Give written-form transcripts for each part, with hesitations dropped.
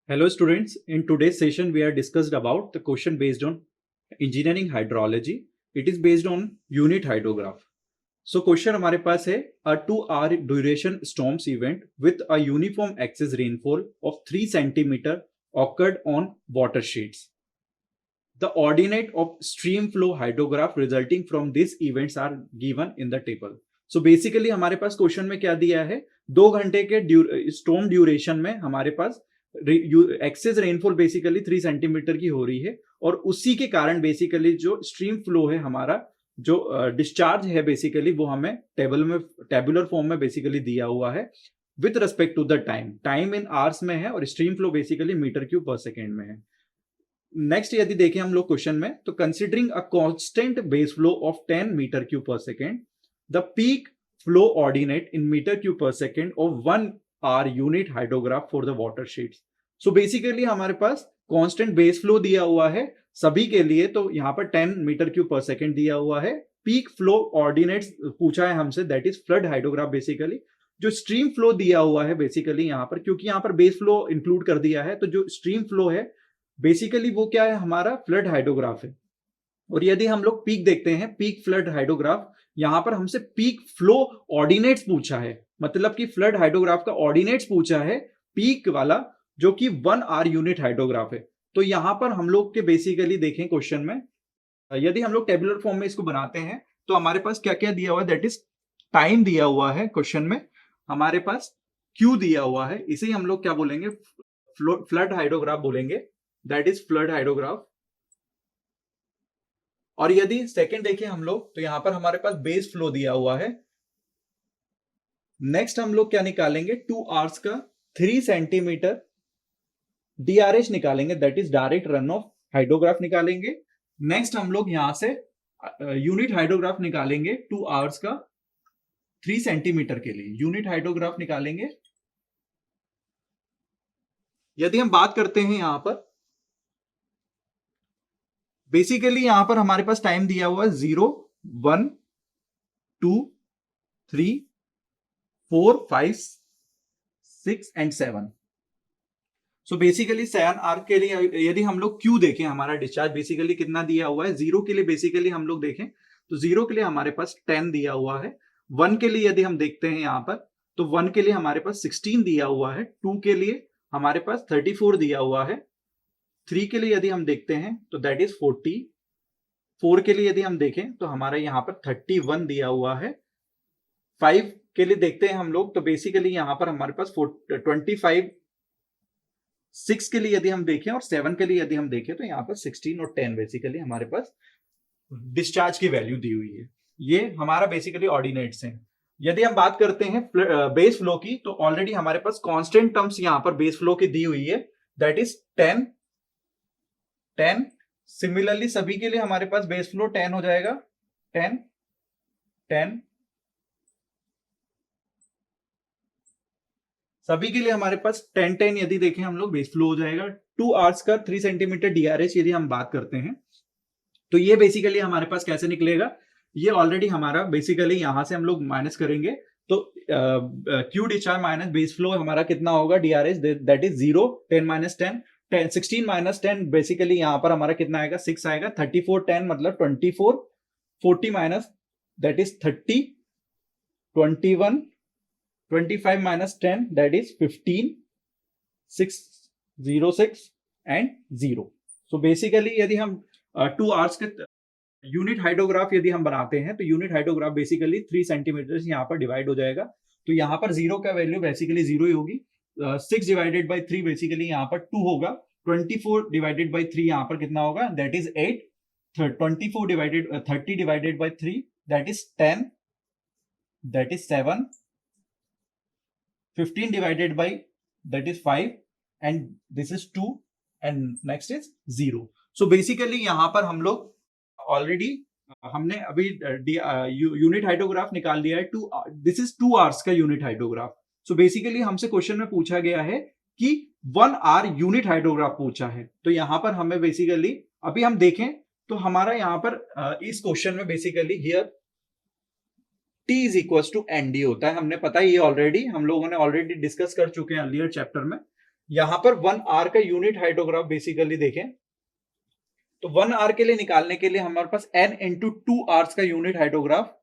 Hello students, in today's session we are discussed about the question based on engineering hydrology. It is based on unit hydrograph. So question हमारे पास है a 2 hour duration storms event with a uniform excess rainfall of 3 centimeter occurred on water sheets. The ordinate of stream flow hydrograph resulting from these events are given in the table. So basically हमारे पास question में क्या दिया है, 2 घंटे के storm duration में हमारे पास access rainfall basically 3 centimetre की हो रही है और उसी के कारण बेसिकली जो स्ट्रीम फ्लो है हमारा जो डिस्चार्ज है बेसिकली वो हमें टेबुलर फॉर्म में बेसिकली दिया हुआ है with respect to the time in hours में है और stream flow basically metre cube per second में है. नेक्स्ट यदि देखें हम लोग क्वेश्चन में तो considering a constant base flow of 10 metre cube per second the peak flow ordinate in metre cube per second of 1 R unit hydrograph for the water sheets. So basically हमारे पास constant base flow दिया हुआ है सभी के लिए, तो यहां पर 10 मीटर क्यूब पर सेकेंड दिया हुआ है. पीक फ्लो ऑर्डिनेट्स पूछा है हमसे, that is flood hydrograph. Basically जो स्ट्रीम फ्लो दिया हुआ है बेसिकली यहां पर, क्योंकि यहां पर बेस फ्लो इंक्लूड कर दिया है, तो जो स्ट्रीम फ्लो है बेसिकली वो क्या है हमारा फ्लड हाइड्रोग्राफ है. और यदि हम लोग पीक देखते हैं, पीक फ्लड हाइड्रोग्राफ, यहां पर हमसे पीक फ्लो ऑर्डिनेट्स पूछा है, मतलब कि फ्लड हाइड्रोग्राफ का ऑर्डिनेट्स पूछा है पीक वाला, जो कि 1 आर यूनिट हाइड्रोग्राफ है. तो यहां पर हम लोग के बेसिकली देखें क्वेश्चन में, यदि हम लोग टेबुलर फॉर्म में इसको बनाते हैं तो हमारे पास क्या क्या दिया हुआ है, दैट इज टाइम दिया हुआ है क्वेश्चन में, हमारे पास क्यू दिया हुआ है, इसे हम लोग क्या बोलेंगे, फ्लड हाइड्रोग्राफ बोलेंगे, दैट इज फ्लड हाइड्रोग्राफ. और यदि सेकंड देखें हम लोग तो यहां पर हमारे पास बेस फ्लो दिया हुआ है. नेक्स्ट हम लोग क्या निकालेंगे, 2 आवर्स का 3 सेंटीमीटर डीआरएच निकालेंगे, that is direct run of hydrograph निकालेंगे. नेक्स्ट हम लोग यहां से यूनिट हाइड्रोग्राफ निकालेंगे 2 आवर्स का 3 सेंटीमीटर के लिए यूनिट हाइड्रोग्राफ निकालेंगे. यदि हम बात करते हैं यहां पर बेसिकली यहां पर हमारे पास टाइम दिया हुआ है 0, 1, 2, 3, 4, 5, 6 एंड 7. सो बेसिकली 7 आर के लिए यदि हम लोग क्यू देखें, हमारा डिस्चार्ज बेसिकली कितना दिया हुआ है, 0 के लिए बेसिकली हम लोग देखें तो 0 के लिए हमारे पास 10 दिया हुआ है. 1 के लिए यदि हम देखते हैं यहां पर तो 1 के लिए हमारे पास 16 दिया हुआ है. 2 के लिए हमारे पास 34 दिया हुआ है. 3 के लिए यदि हम देखते हैं तो दैट इज 40. 4 के लिए यदि हम देखें तो हमारा यहाँ पर 31 दिया हुआ है. 5 के लिए देखते हैं हम लोग तो बेसिकली यहाँ पर हमारे पास 25. 6 के लिए यदि हम देखें और 7 के लिए यदि हम देखें तो यहाँ पर 16 और 10 बेसिकली हमारे पास डिस्चार्ज की वैल्यू दी हुई है. ये हमारा बेसिकली ऑर्डिनेट्स हैं. यदि हम बात करते हैं बेस फ्लो की तो ऑलरेडी हमारे पास कांस्टेंट टर्म्स यहाँ पर बेस फ्लो की दी हुई है, दैट इज 10. सिमिलरली सभी के लिए हमारे पास बेस फ्लो 10 हो जाएगा. 10 10 सभी के लिए हमारे पास 10 10 यदि देखें हम लोग बेस फ्लो हो जाएगा. 2 आवर्स का 3 सेंटीमीटर डीआरएच यदि हम बात करते हैं तो ये बेसिकली हमारे पास कैसे निकलेगा, ये ऑलरेडी हमारा बेसिकली यहां से हम लोग माइनस करेंगे तो Q discharge minus base flow हमारा कितना होगा DRH, that is 0. 10 minus 10 10 16 minus 10 basically यहां पर हमारा कितना आएगा, 6 आएगा. 34 10 मतलब 24. 40 minus that is 30. 21 25 minus 10 that is 15. 6 0 6 and 0. So basically यदि हम 2 आवर्स के यूनिट हाइड्रोग्राफ यदि हम बनाते हैं तो यूनिट हाइड्रोग्राफ बेसिकली 3 सेंटीमीटर यहाँ पर डिवाइड हो जाएगा. तो यहाँ पर 0 का वैल्यू बेसिकली 0 ही होगी. 6 डिवाइडेड बाई 3 बेसिकली यहाँ पर 2 होगा. 24 डिवाइडेड बाई 3 यहाँ पर कितना होगा, that is 8. 24 divided 30 divided by 3 that is 10, that is 7. 15 divided by that is 5 and this is 2 and next is 0. So basically यहाँ पर हम लोग ऑलरेडी हमने अभी यूनिट हाइड्रोग्राफ निकाल दिया है. दिस इज 2 आवर्स का यूनिट हाइड्रोग्राफ. सो बेसिकली हमसे क्वेश्चन में पूछा गया है कि 1 आवर यूनिट हाइड्रोग्राफ पूछा है. तो यहाँ पर हमें बेसिकली अभी हम देखें तो हमारा यहाँ पर इस क्वेश्चन में basically here T is equal to ND होता है. हमने पता ही ऑलरेडी, हम लोगों ने ऑलरेडी डिस्कस कर चुके हैं अर्लियर चैप्टर में. यहां पर 1 आवर का यूनिट हाइड्रोग्राफ बेसिकली देखें तो 1 आवर के लिए निकालने के लिए हमारे पास n इंटू 2 आवर्स का यूनिट हाइड्रोग्राफ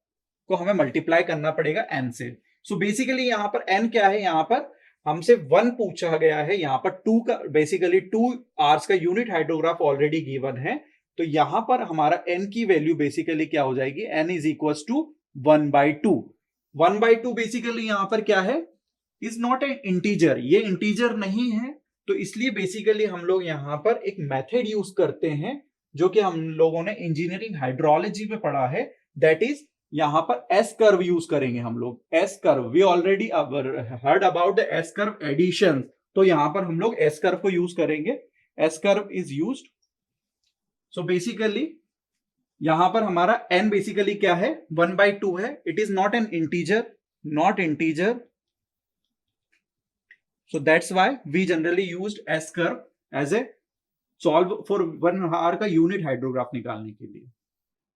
को हमें मल्टीप्लाई करना पड़ेगा n से। सो बेसिकली यहां पर n क्या है, यहां पर हमसे 1 पूछा गया है, यहां पर 2 का बेसिकली 2 आवर्स का यूनिट हाइड्रोग्राफ ऑलरेडी गिवन है। तो यहां पर हमारा n की वैल्यू बेसिकली क्या हो जाएगी, n is equal to 1/2। 1/2 basically यहां पर क्या है, इज नॉट एन इंटीजर, ये इंटीजर नहीं है। तो इसलिए बेसिकली हम लोग यहां पर एक मेथड यूज करते हैं जो कि हम लोगों ने इंजीनियरिंग हाइड्रोलॉजी में पढ़ा है, दैट इज यहां पर एस कर्व यूज करेंगे हम लोग। S curve we already heard about the S curve addition, तो यहां पर हम लोग एस कर्व को यूज करेंगे। S curve is used. So basically यहां पर हमारा n बेसिकली क्या है, 1/2 है। It is not an integer, not integer, so that's why we generally used S curve as a solve for 1 hour का unit hydrograph निकालने के लिए।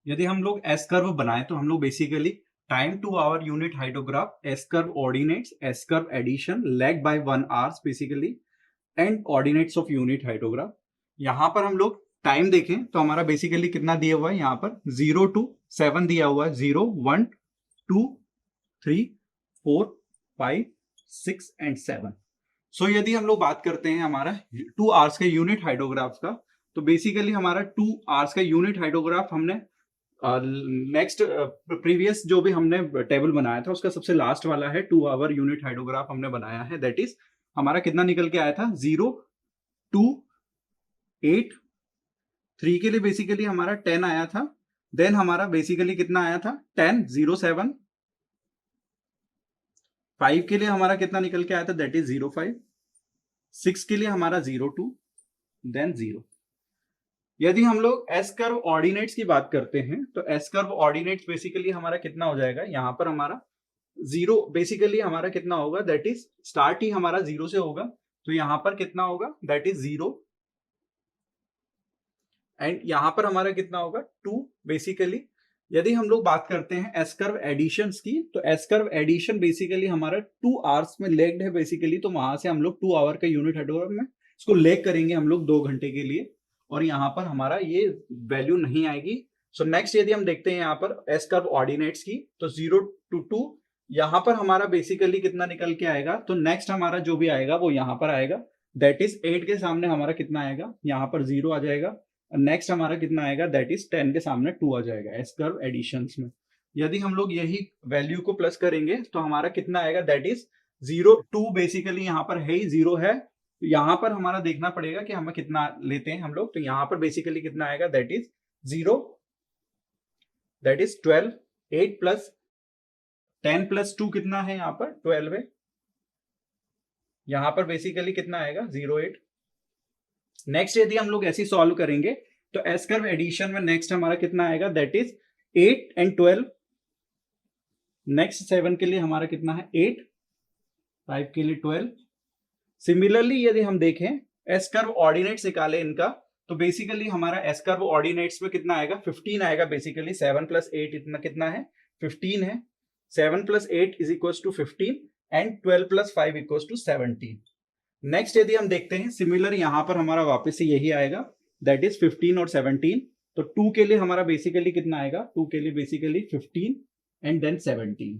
यदि हम लोग S कर्व बनाए तो हम लोग basically time to hour unit hydrograph, S curve ordinates, S curve addition, lag by 1 hours basically, and ordinates of unit hydrograph. यहां पर हम लोग टाइम देखें तो हमारा बेसिकली कितना दिया हुआ है, यहां पर 0 to 7 दिया हुआ है, 0 1 2 3 4 5 6 एंड 7। सो यदि हम लोग बात करते हैं हमारा 2 आवर्स के यूनिट हाइड्रोग्राफ का, तो बेसिकली हमारा 2 आवर्स का यूनिट हाइड्रोग्राफ हमने नेक्स्ट प्रीवियस जो भी हमने टेबल बनाया था उसका सबसे लास्ट वाला है 2 आवर यूनिट हाइड्रोग्राफ हमने बनाया है। दैट इज हमारा कितना निकल के आया था, 0 2 8 3 के लिए बेसिकली हमारा 10 आया था। देन हमारा बेसिकली कितना आया था, 10 0 7। 5 के लिए हमारा कितना निकल के आया था, दैट इज 0 5। 6 के लिए हमारा 0 2 देन 0। यदि हम लोग एस कर्व ऑर्डिनेट्स की बात करते हैं तो एस कर्व ऑर्डिनेट्स बेसिकली हमारा कितना हो जाएगा, यहां पर हमारा 0 बेसिकली हमारा कितना होगा, दैट इज स्टार्ट ही हमारा 0 से होगा। तो यहां पर कितना होगा, दैट इज 0, एंड यहां पर हमारा कितना होगा 2 बेसिकली। यदि हम लोग बात करते हैं एस कर्व एडिशन की, तो एस कर्व एडिशन बेसिकली हमारा 2 आवर्स में लेग्ड है बेसिकली, तो वहां से हम लोग 2 आवर का यूनिट हाइड्रोग्राफ में इसको लेग करेंगे हम लोग 2 घंटे के लिए, और यहाँ पर हमारा ये वैल्यू नहीं आएगी। सो नेक्स्ट यदि हम देखते हैं यहाँ पर एस कर्व ऑर्डिनेट्स की, तो 0 to 2 यहाँ पर हमारा बेसिकली कितना निकल के आएगा, तो नेक्स्ट हमारा जो भी आएगा वो यहाँ पर आएगा, दैट इज 8 के सामने हमारा कितना आएगा, यहाँ पर 0 आ जाएगा। नेक्स्ट हमारा कितना आएगा, दैट इज 10 के सामने 2 आ जाएगा एस कर्व एडिशंस में। यदि हम लोग यही वैल्यू को प्लस करेंगे तो हमारा कितना आएगा, दैट इज 0 2 बेसिकली यहाँ पर है ही 0 है। तो यहाँ पर हमारा देखना पड़ेगा कि हमें कितना लेते हैं हम लोग, तो यहाँ पर बेसिकली कितना आएगा, that is 0, that is 12। 8 plus 10 plus 2 कितना है, यहाँ पर 12 है। यहाँ पर बेसिकली कितना आएगा, 0 8। नेक्स्ट यदि हम लोग ऐसे सॉल्व करेंगे तो एस कर्व एडिशन में नेक्स्ट हमारा कितना आएगा, दैट इज 8 एंड 12। नेक्स्ट 7 के लिए हमारा कितना है 8, 5 के लिए 12। सिमिलरली यदि हम देखें एस कर्व ऑर्डिनेट्स निकाले इनका, तो बेसिकली हमारा एस कर्व ऑर्डिनेट्स में कितना आएगा, 15 आएगा बेसिकली। 7 प्लस 8 इतना कितना है, 15 है। 7 plus 8 is equal to 15 and 12 plus 5 equal to 17। Next यदि हम देखते हैं सिमिलर यहां पर हमारा वापस से यही आएगा, दैट इज 15 और 17। तो 2 के लिए हमारा बेसिकली कितना आएगा, 2 के लिए बेसिकली 15 एंड देन 17।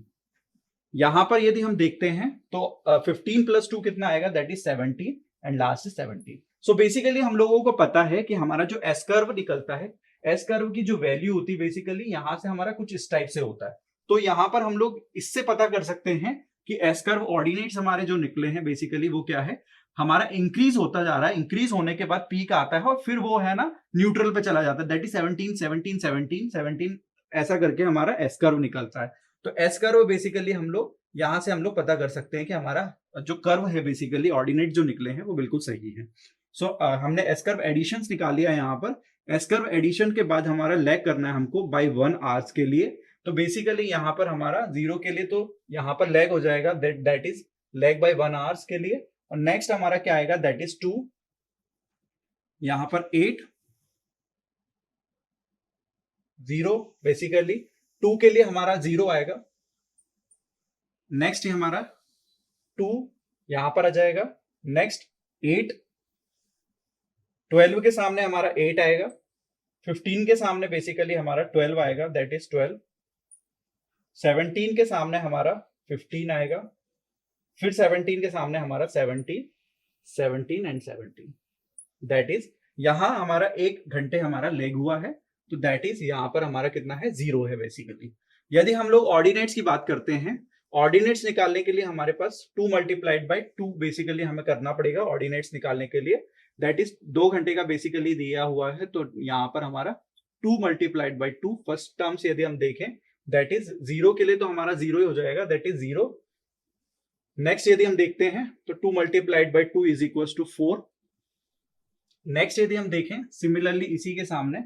यहां पर यदि हम देखते हैं तो 15 प्लस 2 कितना आएगा, that is 17 and last is 17। So basically हम लोगों को पता है कि हमारा जो एस कर्व निकलता है, एस कर्व की जो वैल्यू होती है बेसिकली यहां से हमारा कुछ इस टाइप से होता है। तो यहां पर हम लोग इससे पता कर सकते हैं कि एस कर्व ऑर्डिनेट्स हमारे जो निकले हैं बेसिकली वो क्या है, हमारा इंक्रीज होता जा रहा है। इंक्रीज होने के बाद पीक आता है और फिर वो है ना न्यूट्रल पे चला जाता है, दैट इज 17 17 17 17, ऐसा करके हमारा एस कर्व निकलता है। तो एस कर्व बेसिकली हम लोग यहां से हम लोग पता कर सकते हैं कि हमारा जो कर्व है बेसिकली ऑर्डिनेट जो निकले हैं वो बिल्कुल सही है। सो हमने एस कर्व एडिशंस निकाल लिया। यहाँ पर एस कर्व एडिशन के बाद हमारा लेग करना है हमको बाय 1 आवर्स के लिए। तो बेसिकली यहाँ पर हमारा 0 के लिए तो यहाँ पर लेग हो जाएगा, that is lag by 1 hours के लिए। और नेक्स्ट हमारा क्या आएगा, दैट इज 2, यहां पर 8 0 बेसिकली 2 के लिए हमारा 0 आएगा। नेक्स्ट हमारा 2 यहां पर आ जाएगा। नेक्स्ट 8, 12 के सामने हमारा 8 आएगा, 15 के सामने बेसिकली हमारा 12 आएगा, दैट इज 12, 17 के सामने हमारा 15 आएगा, फिर 17 के सामने हमारा 17 एंड 17, दैट इज यहां हमारा 1 घंटे हमारा लेग हुआ है, तो दैट इज यहां पर हमारा कितना है, 0 है बेसिकली। यदि हम लोग ऑर्डिनेट्स की बात करते हैं, ऑर्डिनेट्स निकालने के लिए हमारे पास 2 मल्टीप्लाइड बाय 2 बेसिकली हमें करना पड़ेगा ऑर्डिनेट्स निकालने के लिए, दैट इज 2 घंटे का बेसिकली दिया हुआ है, तो यहाँ पर हमारा 2 मल्टीप्लाइड बाय 2 फर्स्ट टर्म से यदि हम देखें दैट इज 0 के लिए तो हमारा 0 ही हो जाएगा, दैट इज 0। नेक्स्ट यदि हम देखते हैं तो 2 multiplied by 2 is equal to 4। Next यदि हम देखें सिमिलरली इसी के सामने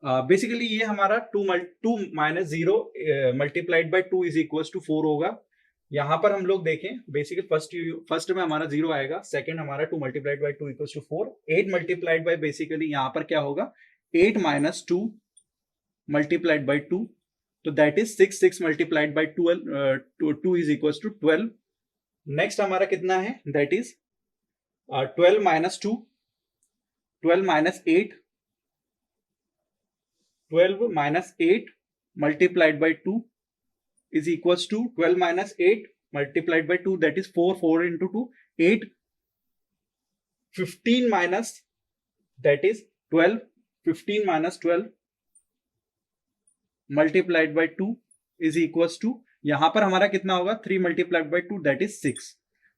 बेसिकली ये हमारा 2 minus 0 multiplied by 2 is equal to 4 होगा। यहाँ पर हम लोग देखें बेसिकली फर्स्ट में हमारा 0 आएगा, सेकंड हमारा 2 multiplied by 2 equal to 4, 8 multiplied by basically यहाँ पर क्या होगा 8 माइनस 2 मल्टीप्लाइड बाय 2, तो that is 6 multiplied by 2 is equal to 12। Next हमारा कितना है, that is 12 minus 2, 12 minus 8, 12 minus 8 multiplied by 2 is equals to 12 minus 8 multiplied by 2, that is 4 into 2, 8, 15 minus that is 12, 15 minus 12 multiplied by 2 is equals to यहां पर हमारा कितना होगा 3 multiplied by 2, that is 6।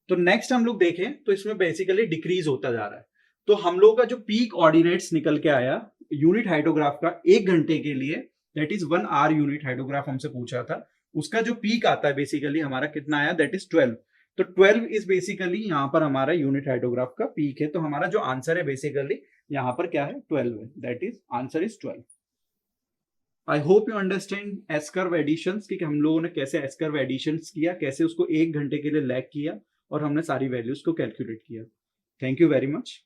तो next हम लोग देखें तो इसमें बेसिकली डिक्रीज होता जा रहा है, तो हम लोग का जो पीक ऑर्डिनेट्स निकल के आया यूनिट हाइड्रोग्राफ का 1 घंटे के लिए, that is 1 hour unit hydrograph हमसे पूछा था, उसका जो पीक आता है बेसिकली हमारा कितना आया, दैट इज 12। तो 12 इज बेसिकली यहाँ पर हमारा यूनिट हाइड्रोग्राफ का पीक है, तो हमारा जो आंसर है बेसिकली यहाँ पर क्या है 12 है, that is answer is 12। I hope you understand S curve additions कि हम लोगों ने कैसे एस कर्व एडिशंस किया, कैसे उसको 1 घंटे के लिए लैग किया और हमने सारी वैल्यूज को कैलकुलेट किया। Thank you very much.